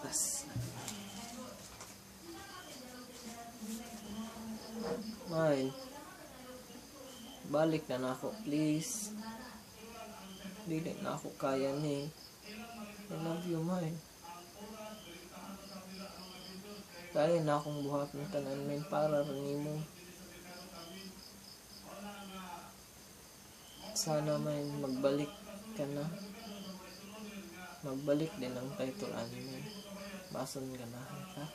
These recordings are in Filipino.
Tas Mine, balik na ako please. Dili na ako kaya ni. I love you, mine. Kaya na akong buhat ng tanan, men, para nimo. Sana may magbalik ka na. Magbalik din ang title anime. Bason ka na, ha?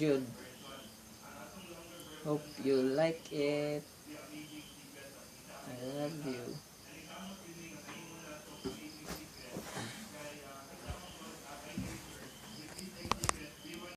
Jud. Hope you like it. I love you.